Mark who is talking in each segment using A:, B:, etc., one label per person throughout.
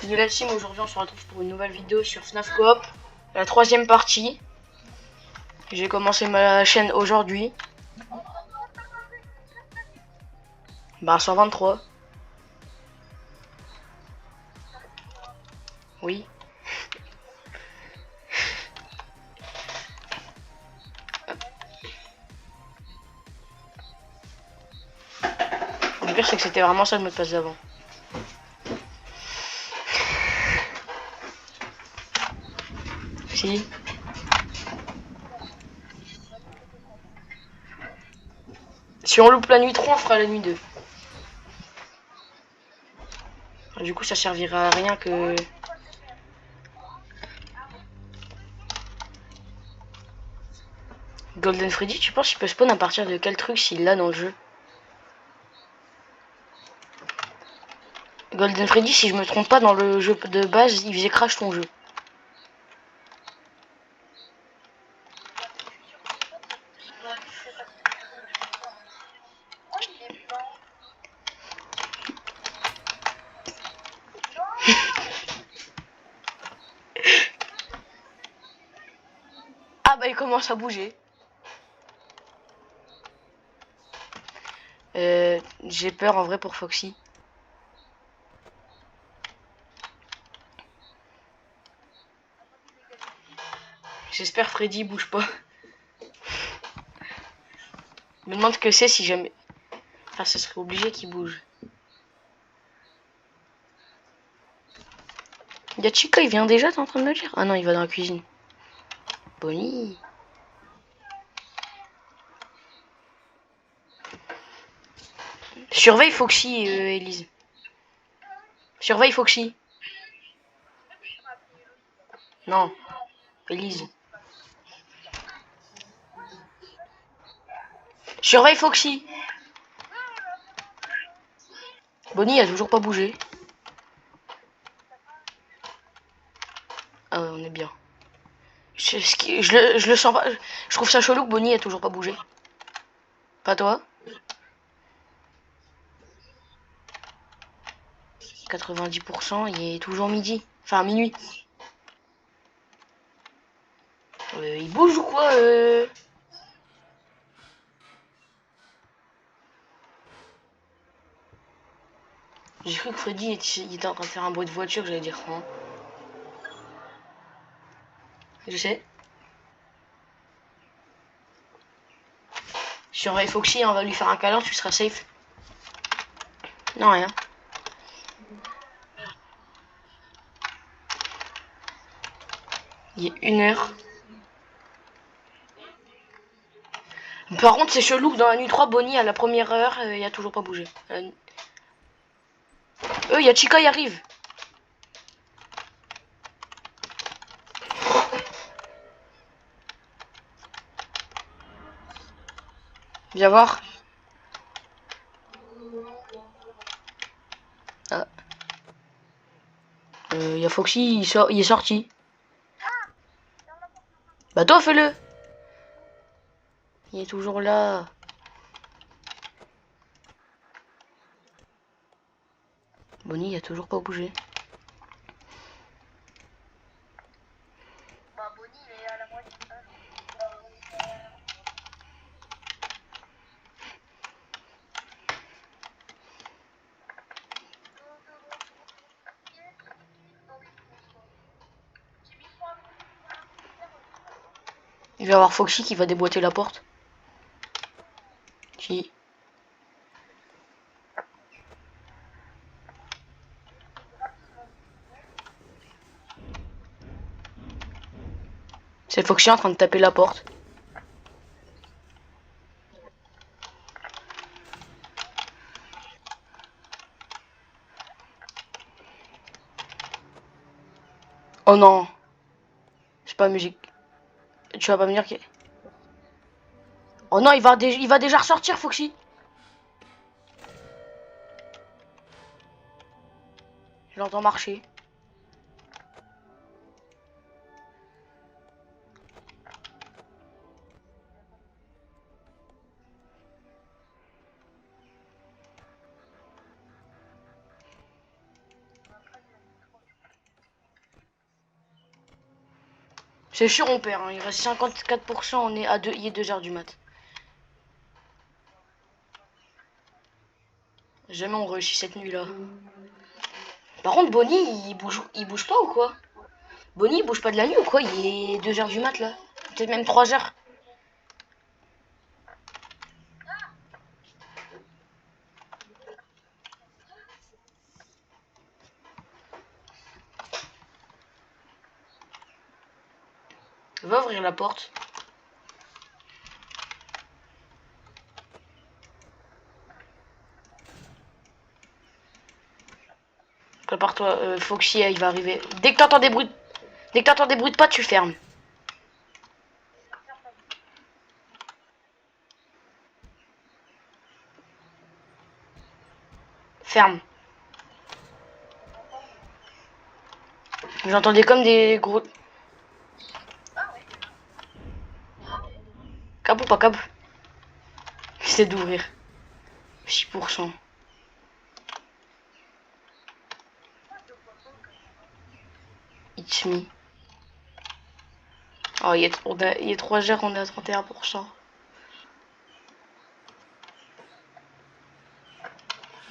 A: De la team, aujourd'hui on se retrouve pour une nouvelle vidéo sur FNAF Coop, la troisième partie. J'ai commencé ma chaîne aujourd'hui. Bah 123. Oui. Le pire c'est que c'était vraiment ça le mot de passe d'avant. Si. Si on loupe la nuit 3, on fera la nuit 2. Du coup ça servira à rien que... Golden Freddy, tu penses qu'il peut spawn à partir de quel truc s'il l'a dans le jeu? Golden Freddy, si je me trompe pas, dans le jeu de base, il faisait crash ton jeu. Ah bah il commence à bouger. J'ai peur en vrai pour Foxy. J'espère Freddy bouge pas. Je me demande ce que c'est si jamais... Enfin, ça serait obligé qu'il bouge. Y'a Chica, il vient déjà, t'es en train de me dire? Ah non, il va dans la cuisine. Bonnie. Surveille Foxy, Elise. Surveille Foxy. Non, Elise. Surveille Foxy. Bonnie a toujours pas bougé. Ah ouais, on est bien. Je le sens pas. Je trouve ça chelou que Bonnie a toujours pas bougé. Pas toi? 90%, il est toujours midi. Enfin, minuit. Il bouge ou quoi J'ai cru que Freddy était en train de faire un bruit de voiture, j'allais dire quoi. Je sais. Surveille Foxy, on va lui faire un câlin, tu seras safe. Non, rien. Il est 1h. Par contre, c'est chelou que dans la nuit 3, Bonnie, à la première heure, il a toujours pas bougé. Il y a Chica, il arrive. Viens voir. Ah. Il y a Foxy, il est sorti. Bah toi, fais-le. Il est toujours là. Bonnie, il a toujours pas bougé. Il va y avoir Foxy qui va déboîter la porte. Si. C'est Foxy en train de taper la porte. Oh non. C'est pas musique. Tu vas pas me dire que... Oh non, il va déjà ressortir, Foxy. Je l'entends marcher. C'est sûr, on perd. Hein. Il reste 54%. On est à 2, il est 2 h du mat. Jamais on réussit cette nuit-là. Par contre, Bonnie, il bouge pas ou quoi? Bonnie, il bouge pas de la nuit ou quoi? Il est 2 h du mat là. Peut-être même 3 h. Va ouvrir la porte. Prépare-toi, Foxy, il va arriver. Dès que t'entends des bruits de pas, tu fermes. Ferme. J'entendais comme des gros... Cap ou pas cap? J'essaie d'ouvrir. 6%. It's me. Oh, il y a 3 heures, on est à 31%.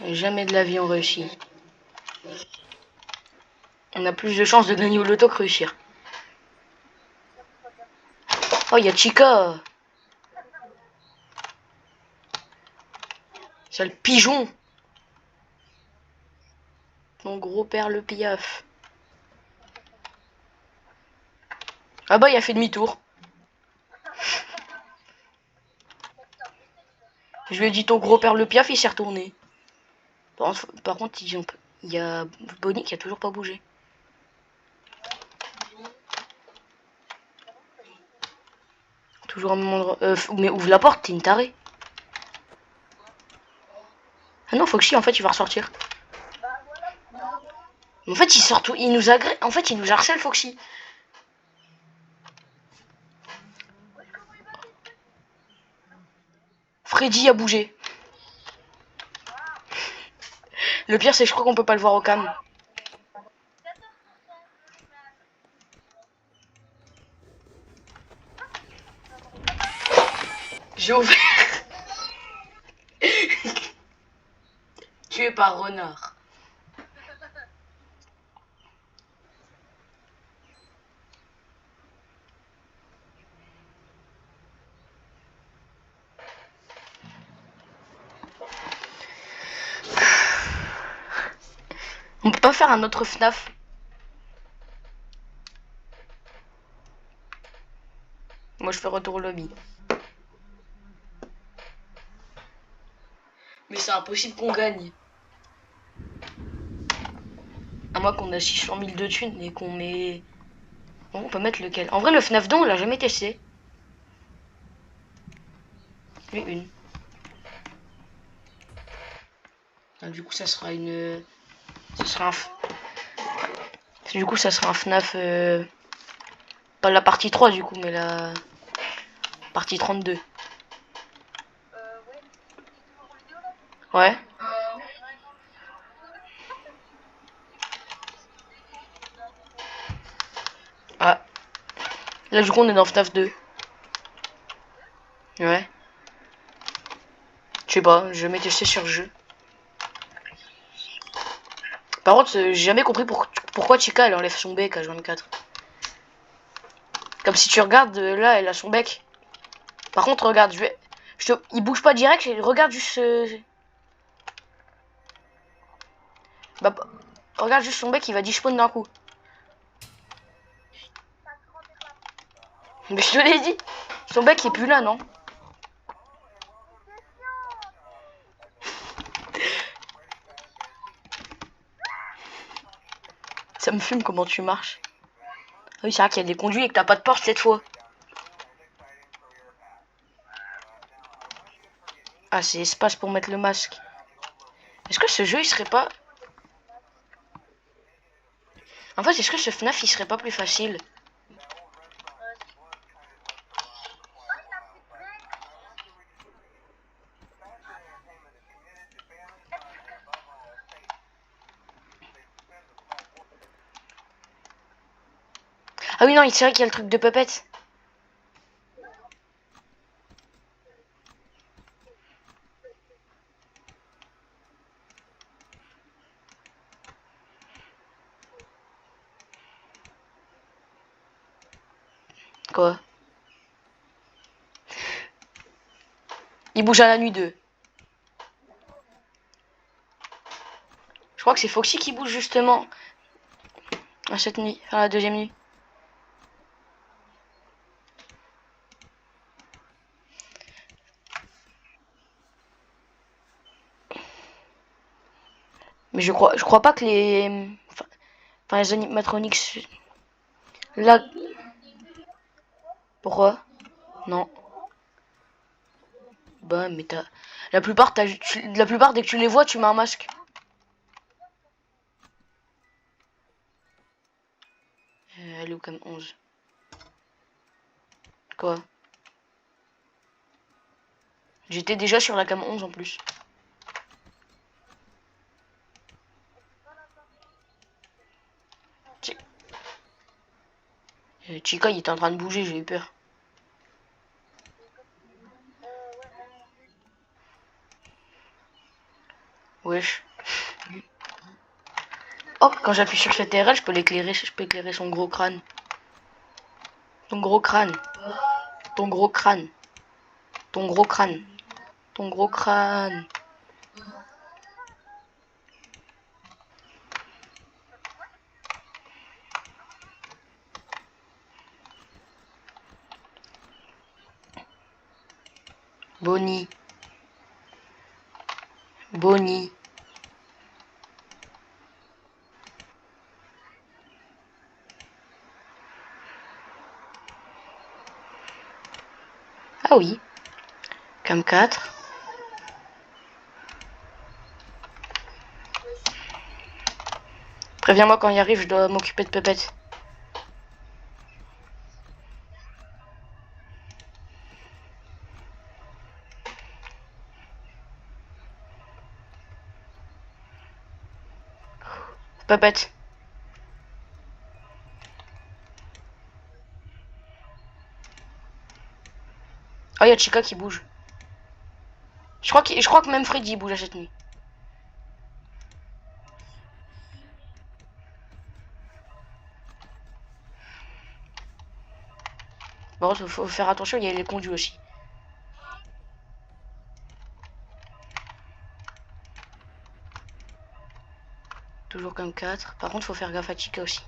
A: Jamais de la vie on réussit. On a plus de chances de gagner au loto que réussir. Oh, il y a Chica. C'est le pigeon. Mon gros père le piaf. Ah bah, il a fait demi-tour. Je lui ai dit ton gros père le piaf, il s'est retourné. Par contre, il y a Bonnie qui a toujours pas bougé. Toujours un moment de... mais ouvre la porte, t'es une tarée. Ah non, Foxy, en fait, il va ressortir. En fait, il sort tout... Il nous agresse... En fait, il nous harcèle, Foxy. Freddy a bougé. Le pire, c'est que je crois qu'on peut pas le voir au cam. J'ai ouvert. Tué par renard. On peut pas faire un autre FNAF. Moi, je fais retour au lobby. Mais c'est impossible qu'on gagne. À moins qu'on a 600 000 de thunes et qu'on met... Bon, on peut mettre lequel? En vrai, le FNAF don, on l'a jamais testé. Lui, une. Ah, du coup, ça sera une... Ça sera un... Du coup, ça sera un FNAF... Pas la partie 3, du coup, mais la... Partie 32. Ouais. Ah. Là, du coup, on est dans FNAF 2. Ouais. Je sais pas, je vais testé sur le jeu. Par contre, j'ai jamais compris pourquoi Chica, elle enlève son bec à 24. Comme si tu regardes, là, elle a son bec. Par contre, regarde, il bouge pas direct, regarde juste... Bah, regarde juste son bec, il va despawn d'un coup. Mais je te l'ai dit. Son bec est plus là, non? Ça me fume comment tu marches. Ah oui, c'est vrai qu'il y a des conduits et que t'as pas de porte cette fois. Ah, c'est espace pour mettre le masque. Est-ce que ce jeu, il serait pas... En fait, est-ce que ce FNAF, il serait pas plus facile? Ah oui, non, c'est vrai qu'il y a le truc de puppet. Quoi? Il bouge à la nuit 2. Je crois que c'est Foxy qui bouge justement à cette nuit, enfin la deuxième nuit. Mais je crois pas que enfin les animatronics. Là, pourquoi? Non. Bah, mais la plupart dès que tu les vois, tu mets un masque. Elle est où comme 11? Quoi? J'étais déjà sur la cam 11 en plus. Chica, il était en train de bouger, j'ai eu peur. Wesh. Hop, quand j'appuie sur cette TRL, je peux éclairer son gros crâne. Ton gros crâne. Ton gros crâne. Ton gros crâne. Ton gros crâne. Bonnie. Bonnie. Ah oui. Cam 4. Préviens-moi quand il arrive, je dois m'occuper de Pépette. Pépette. Oh, il y a Chica qui bouge. Je crois que même Freddy bouge à cette nuit. Bon, faut faire attention, il y a les conduits aussi. Toujours comme 4. Par contre, faut faire gaffe à Chica aussi.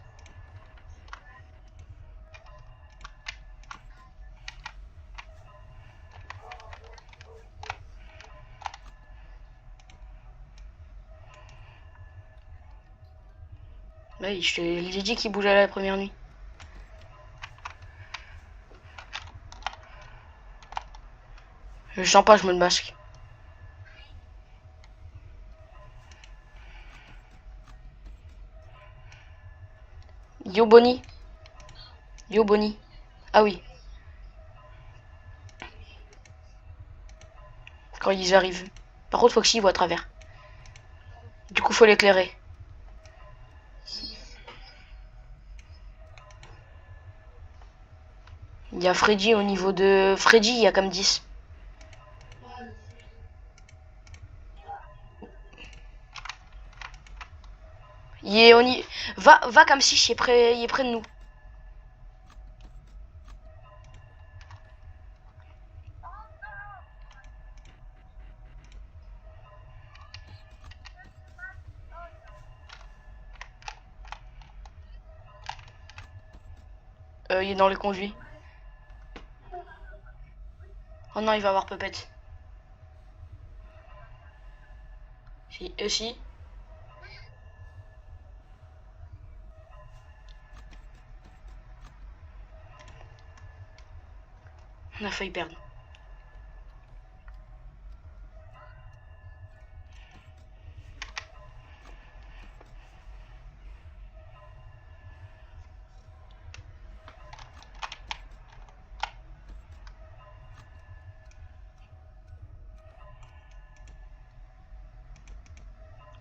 A: Bah oui, je te l'ai dit qu'il bougeait à la première nuit. Je sens pas, je me le masque. Yo Bonnie. Yo Bonnie. Ah oui, quand ils arrivent. Par contre, Foxy voit à travers. Du coup, faut l'éclairer. Il y a Freddy au niveau de... Freddy, il y a comme 10. Il est au ni... Va comme si il est près de nous. Il est dans les conduits. Oh non, il va avoir Puppet. Si, si. On a failli perdre.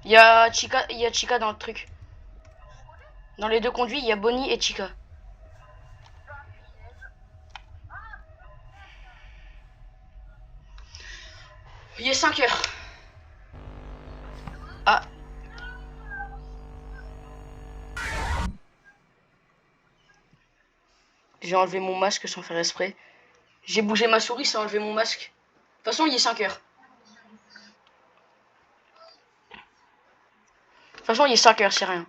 A: Il y a Chica dans le truc. Dans les deux conduits, il y a Bonnie et Chica. est 5 heures. Ah. J'ai enlevé mon masque sans faire exprès. J'ai bougé ma souris sans enlever mon masque. De toute façon, il est 5 heures. De toute façon, il est 5 heures, c'est rien.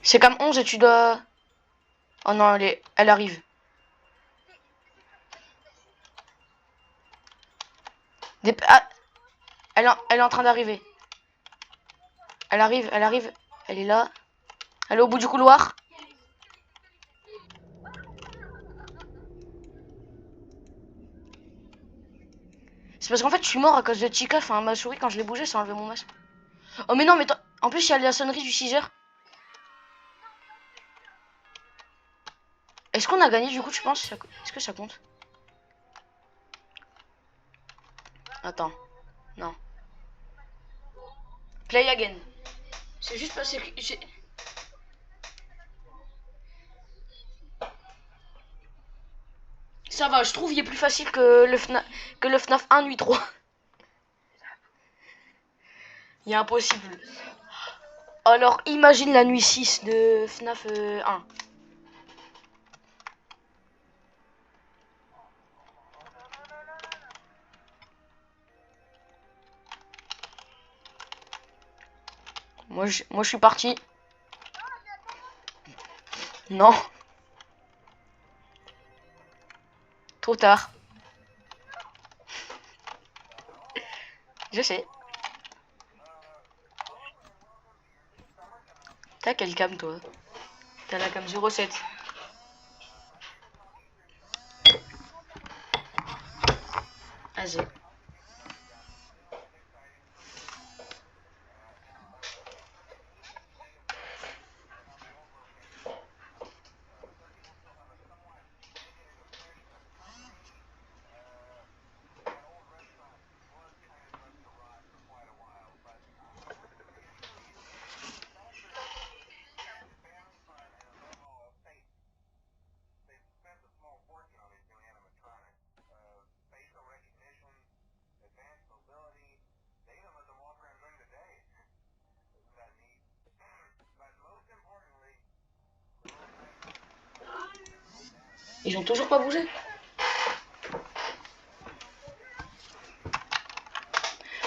A: C'est comme 11 et tu dois... Oh non, elle arrive. Ah, elle est en train d'arriver. Elle arrive. Elle est là. Elle est au bout du couloir. C'est parce qu'en fait, je suis mort à cause de Chica. Enfin, ma souris, quand je l'ai bougé, ça a enlevé mon masque. Oh, mais non, mais en plus, il y a la sonnerie du 6 heures. Est-ce qu'on a gagné du coup, tu penses? Est-ce que ça compte? Attends. Non. Play again. C'est juste parce que... Ça va, je trouve il est plus facile que le FNAF 1 nuit 3. Il est impossible. Alors imagine la nuit 6 de FNAF 1. Moi je suis parti. Non. Trop tard. Je sais. T'as quelle cam toi? T'as la cam 07. Vas-y. Ils ont toujours pas bougé.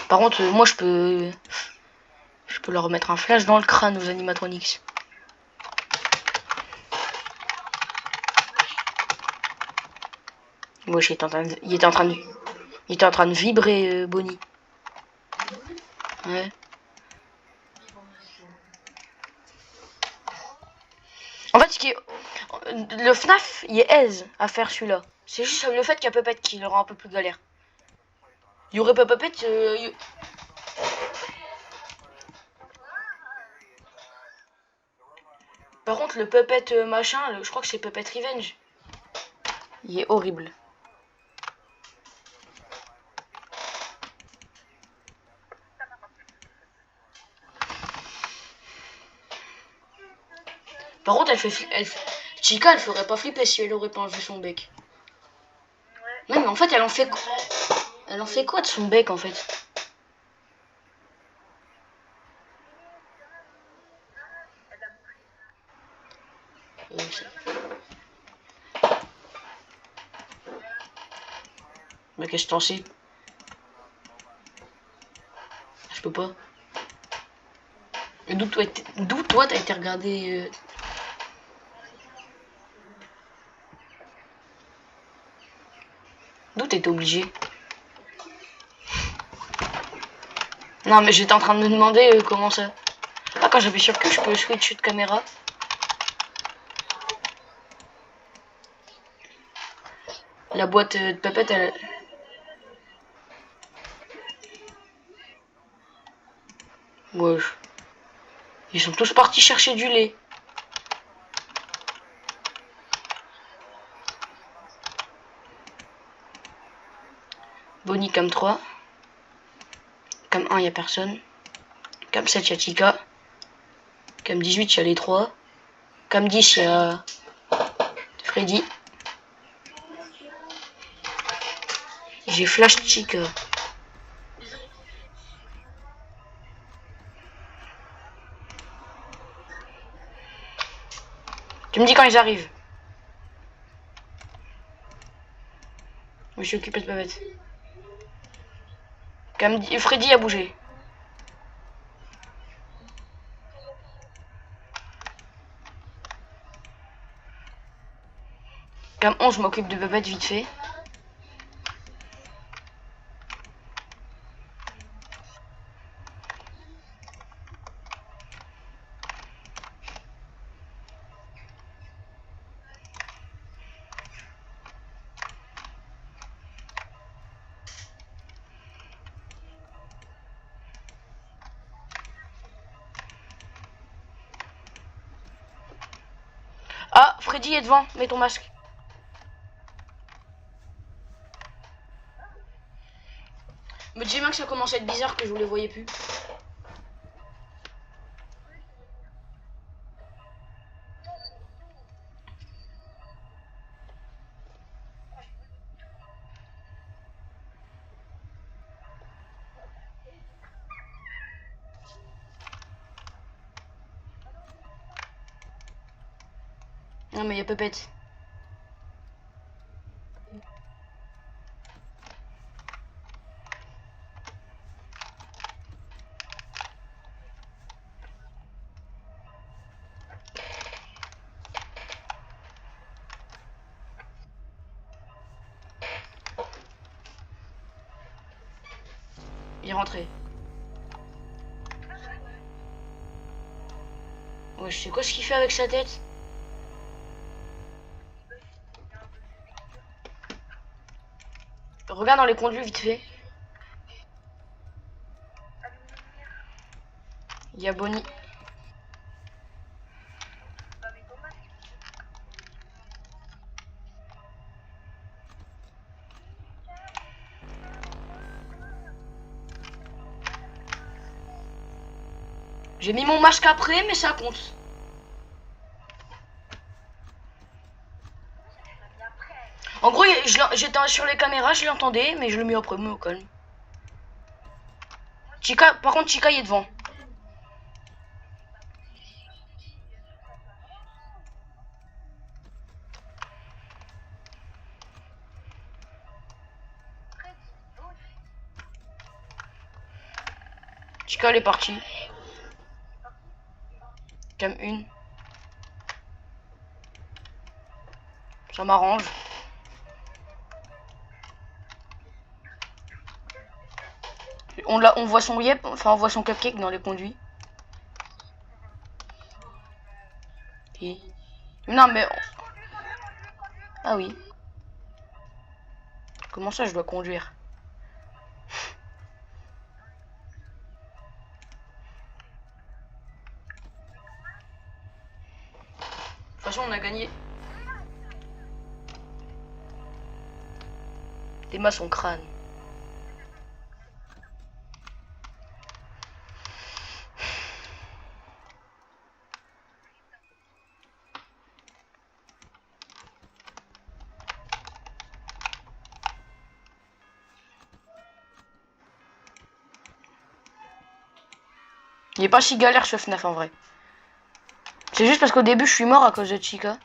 A: Par contre, moi je peux leur mettre un flash dans le crâne aux animatronics. Wesh, il était en train de vibrer, Bonnie. Ouais. En fait, le FNAF, il est aise à faire celui-là. C'est juste le fait qu'il y a Puppet qui le rend un peu plus galère. Il y aurait pas Puppet. Par contre, le Puppet machin, je crois que c'est Puppet Revenge. Il est horrible. Par contre, Chica, elle ferait pas flipper si elle aurait pas enlevé son bec. Ouais, mais en fait, elle en fait quoi de son bec en fait? Mais qu'est-ce que t'en sais? Je peux pas. D'où toi t'as été regardé D'où t'étais obligé? Non mais j'étais en train de me demander comment ça. Ah, quand j'appuie sur Q, je peux switch de caméra. La boîte de Puppet, elle... Ouais. Ils sont tous partis chercher du lait. Bonnie cam 3. Cam 1, il n'y a personne. Cam 7, il y a Chica. Cam 18, il y a les 3. Cam 10, il y a Freddy. J'ai flash Chica. Tu me dis quand ils arrivent. Je me suis occupé de Babette. Freddy a bougé. Cam 11, je m'occupe de Babette vite fait. Ah, Freddy est devant, mets ton masque. Me disais bien que ça commençait à être bizarre que je vous les voyais plus. Non mais il y a Pepette. Il est rentré. Ouais, je sais quoi ce qu'il fait avec sa tête. Regarde dans les conduits vite fait. Il y a Bonnie. J'ai mis mon masque après, mais ça compte. En gros, j'étais sur les caméras, je l'entendais, mais je le mets après, mais au calme. Chica, par contre, Chica, il est devant. Chica, elle est partie. Cam 1. Ça m'arrange. On voit son yep, enfin on voit son cupcake dans les conduits. Et... Non mais... Ah oui. Comment ça je dois conduire? De toute façon on a gagné. T'es ma son crâne. Il est pas si galère ce FNAF en vrai. C'est juste parce qu'au début je suis mort à cause de Chica.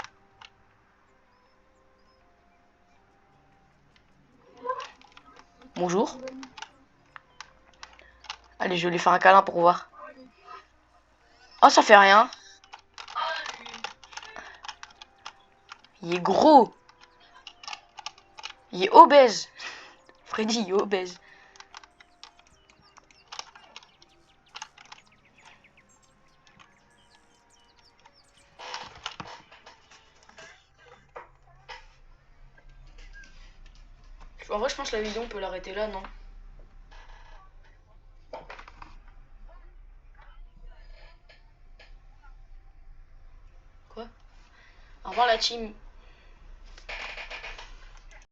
A: Bonjour. Allez, je vais lui faire un câlin pour voir. Oh, ça fait rien. Il est gros. Il est obèse. Freddy, il est obèse. En vrai, je pense que la vidéo, on peut l'arrêter là, non? Quoi? Au revoir la team.